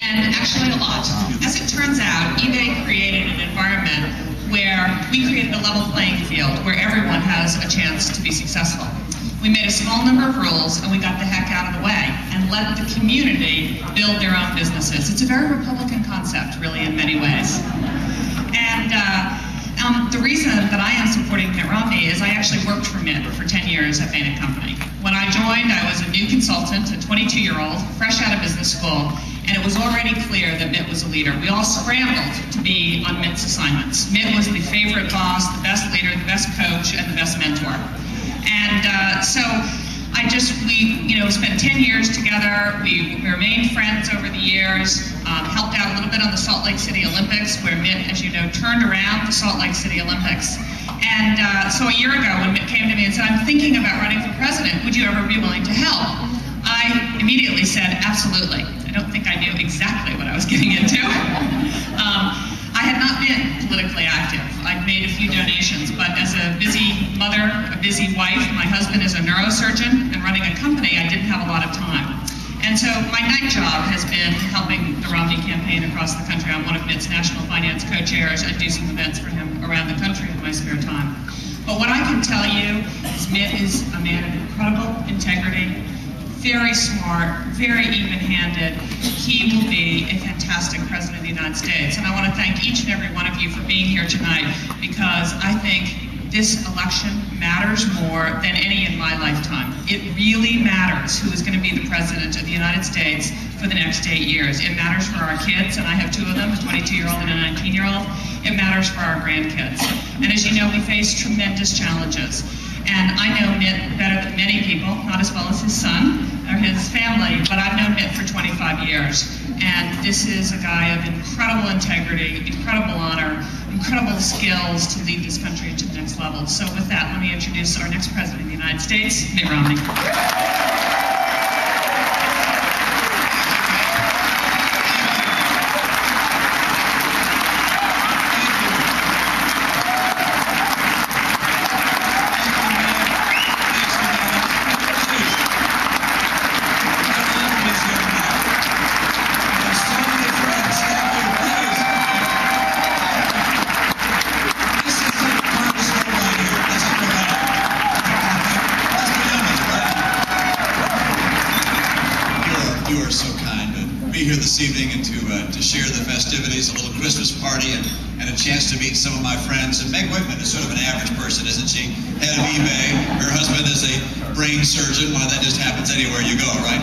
And actually a lot. As it turns out, eBay created an environment where we created a level playing field where everyone has a chance to be successful. We made a small number of rules and we got the heck out of the way and let the community build their own businesses. It's a very Republican concept, really, in many ways. And the reason that I am supporting Mitt Romney is I actually worked for Mitt for 10 years at Bain & Company. When I joined, I was a new consultant, a 22-year-old, fresh out of business school, and it was already clear that Mitt was a leader. We all scrambled to be on Mitt's assignments. Mitt was the favorite boss, the best leader, the best coach, and the best mentor. And so we spent 10 years together. We remained friends over the years, helped out a little bit on the Salt Lake City Olympics, where Mitt, as you know, turned around the Salt Lake City Olympics. And so a year ago, when Mitt came to me and said, I'm thinking about running for president, would you ever be willing to help? I immediately said, absolutely. I don't think I knew exactly what I was getting into. I had not been politically active. I'd made a few donations, but as a busy mother, a busy wife, my husband is a neurosurgeon, and running a company, I didn't have a lot of time. And so my night job has been helping the Romney campaign across the country. I'm one of Mitt's national finance co-chairs. I do some events for him around the country in my spare time. But what I can tell you is Mitt is a man of incredible integrity, very smart, very even-handed. He will be a fantastic president of the United States. And I want to thank each and every one of you for being here tonight, because I think this election matters more than any in my lifetime. It really matters who is going to be the president of the United States for the next 8 years. It matters for our kids, and I have two of them, a 22-year-old and a 19-year-old. It matters for our grandkids. And as you know, we face tremendous challenges. And I know Mitt better than many people, not as well as his son or his family, but I've known Mitt for 25 years. And this is a guy of incredible integrity, incredible honor, incredible skills to lead this country to the next level. So with that, let me introduce our next president of the United States, Mitt Romney. This evening and to share the festivities, a little Christmas party, and a chance to meet some of my friends. And Meg Whitman is sort of an average person, isn't she? Head of eBay. Her husband is a brain surgeon. Well, that just happens anywhere you go, right?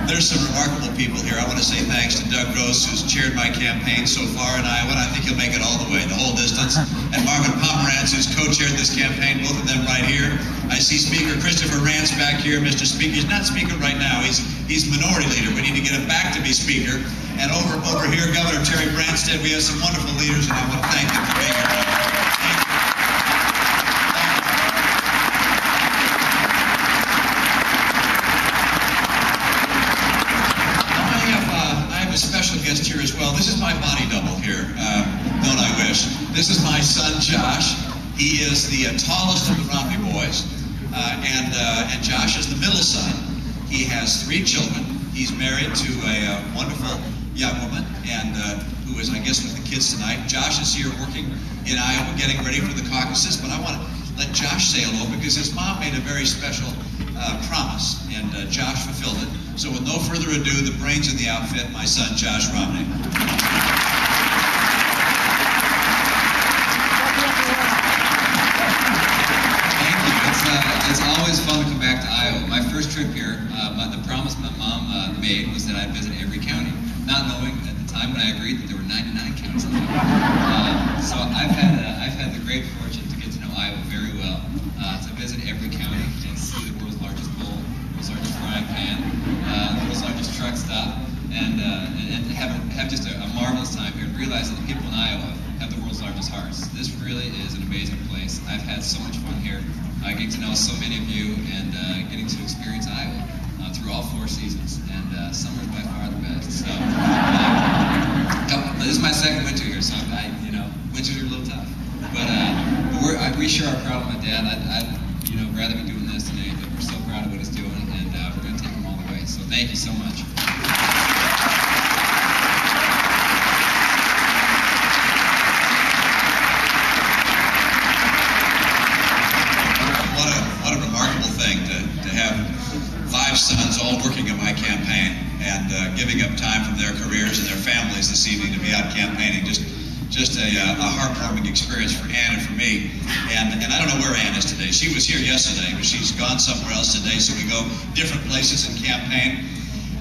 There's some remarkable people here. I want to say thanks to Doug Gross, who's chaired my campaign so far in Iowa, and I think he'll make it all the way, the whole distance. And Marvin Pomerantz, who's co-chaired this campaign, both of them right here. I see Speaker Christopher Rance back here. Mr. Speaker, he's not Speaker right now. He's minority leader. We need to get him back to be Speaker. And over here, Governor Terry Branstad. We have some wonderful leaders, and I want to thank them for being here. A special guest here as well. This is my body double here, don't I wish. This is my son Josh. He is the tallest of the Romney boys, and Josh is the middle son. He has 3 children. He's married to a wonderful young woman, and who is, I guess, with the kids tonight. Josh is here working in Iowa, getting ready for the caucuses, but I want to let Josh say hello because his mom made a very special promise, and Josh fulfilled it. So with no further ado, the brains in the outfit, my son, Josh Romney. Thank you. It's always fun to come back to Iowa. My first trip here, the promise my mom made was that I'd visit every county, not knowing at the time when I agreed that there were 99 counties. So I've had the great fortune to get to know Iowa very well, to visit every county and see the world's largest bowl, world's largest frying pan, the world's largest truck stop, and have just a marvelous time here and realize that the people in Iowa have the world's largest hearts. This really is an amazing place. I've had so much fun here. Getting to know so many of you and getting to experience Iowa through all 4 seasons. And summer's by far the best. So this is my second winter here, so winters are a little tough. But we sure are proud of my dad. I'd rather be doing this than anything. We're so proud of what he's doing, and we're going to take him all the way. So thank you so much. giving up time from their careers and their families this evening to be out campaigning. Just a heartwarming experience for Ann and for me. And I don't know where Ann is today. She was here yesterday, but she's gone somewhere else today, so we go different places and campaign.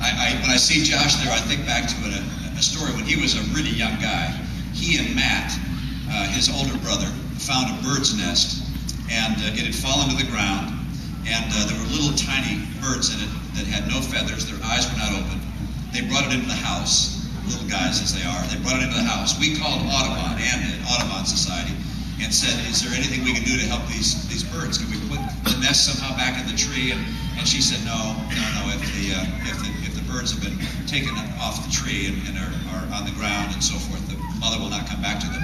When I see Josh there, I think back to a story when he was a really young guy. He and Matt, his older brother, found a bird's nest, and it had fallen to the ground, and there were little tiny birds in it that had no feathers. Their eyes were not open. They brought it into the house, little guys as they are. They brought it into the house. We called Audubon, Audubon Society, and said, is there anything we can do to help these birds? Can we put the nest somehow back in the tree? And she said, no. If the birds have been taken off the tree and are on the ground and so forth, the mother will not come back to them.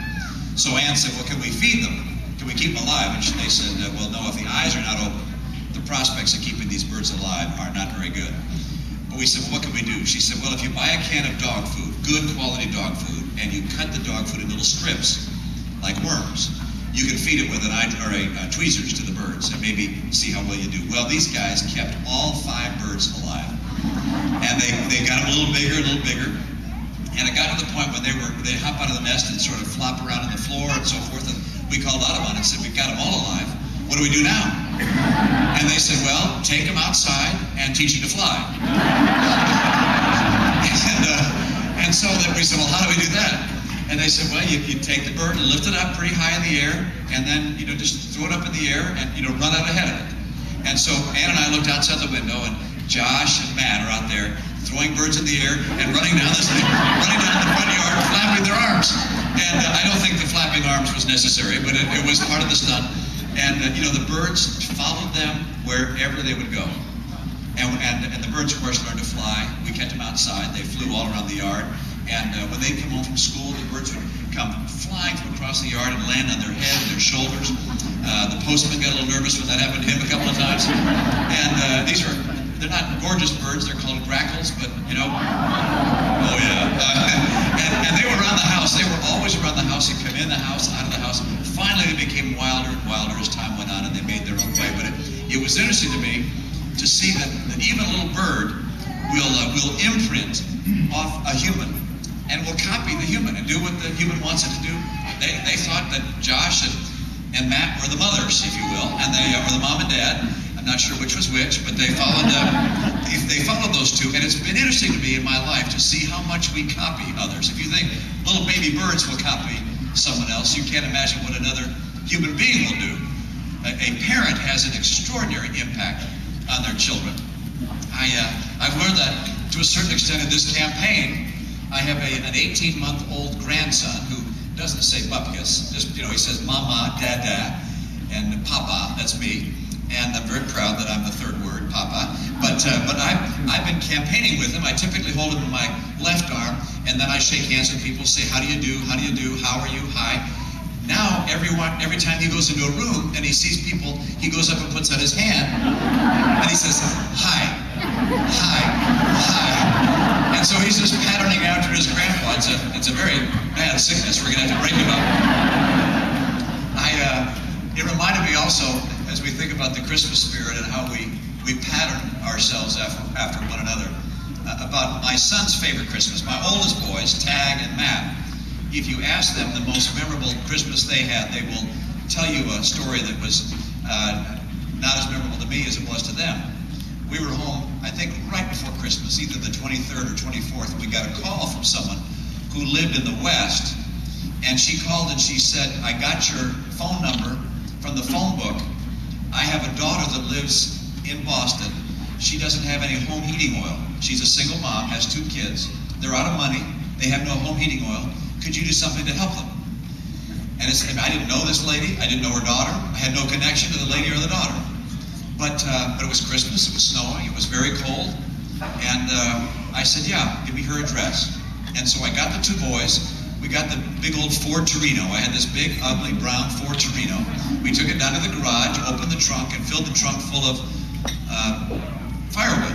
So Ann said, well, can we feed them? Can we keep them alive? And they said, well, no, if the eyes are not open, the prospects of keeping these birds alive are not very good. But we said, well, what can we do? She said, well, if you buy a can of dog food, good quality dog food, and you cut the dog food in little strips, like worms, you can feed it with tweezers to the birds and maybe see how well you do. Well, these guys kept all 5 birds alive. And they got them a little bigger. And it got to the point when they'd hop out of the nest and sort of flop around on the floor and so forth. And we called Audubon and said, we've got them all alive. What do we do now? And they said, well, take them outside and teach them to fly. And so then we said, well, how do we do that? And they said, well, you take the bird and lift it up pretty high in the air, and then, just throw it up in the air and, run out ahead of it. And so Ann and I looked outside the window, and Josh and Matt are out there throwing birds in the air and running down the front yard, flapping their arms. And I don't think the flapping arms was necessary, but it was part of the stunt. And, the birds followed them wherever they would go. And the birds, of course, learned to fly. We kept them outside. They flew all around the yard. And when they'd come home from school, the birds would come flying from across the yard and land on their head and their shoulders. The postman got a little nervous when that happened to him a couple of times. And they're not gorgeous birds. They're called grackles, but, oh, yeah. And they were around the house. They were always around the house. They'd come in the house, out of the house. Finally, they became wilder and wilder as time went on, and they made their own way. But it was interesting to me to see that even a little bird will imprint off a human and will copy the human and do what the human wants it to do. They thought that Josh and Matt were the mothers, if you will, and they were the mom and dad. I'm not sure which was which, but they followed those two. And it's been interesting to me in my life to see how much we copy others. If you think little baby birds will copy someone else, you can't imagine what another human being will do. A parent has an extraordinary impact on their children. I've learned that to a certain extent in this campaign. I have an 18-month-old grandson who doesn't say bupkis. Just, he says mama, dada, and papa, that's me. And I'm very proud that I'm the third word, papa. But I've been campaigning with him. I typically hold him in my left arm, and then I shake hands with people, say, how do you do, how are you, hi. Now, every time he goes into a room and he sees people, he goes up and puts out his hand, and he says, hi, hi, hi. And so he's just patterning after his grandpa. It's a very bad sickness. We're going to have to break him up. It reminded me also, as we think about the Christmas spirit and how we pattern ourselves after one another, about my son's favorite Christmas. My oldest boys, Tag and Matt, if you ask them the most memorable Christmas they had, they will tell you a story that was not as memorable to me as it was to them. We were home, I think, right before Christmas, either the 23rd or 24th, and we got a call from someone who lived in the West, and she called and she said, I got your phone number from the phone book. I have a daughter that lives in Boston. She doesn't have any home heating oil. She's a single mom, has 2 kids. They're out of money. They have no home heating oil. Could you do something to help them? And I didn't know this lady. I didn't know her daughter. I had no connection to the lady or the daughter. But it was Christmas. It was snowing. It was very cold. And I said, yeah, give me her address. And so I got the 2 boys. We got the big old Ford Torino. I had this big, ugly, brown Ford Torino. We took it down to the garage, opened the trunk, and filled the trunk full of firewood.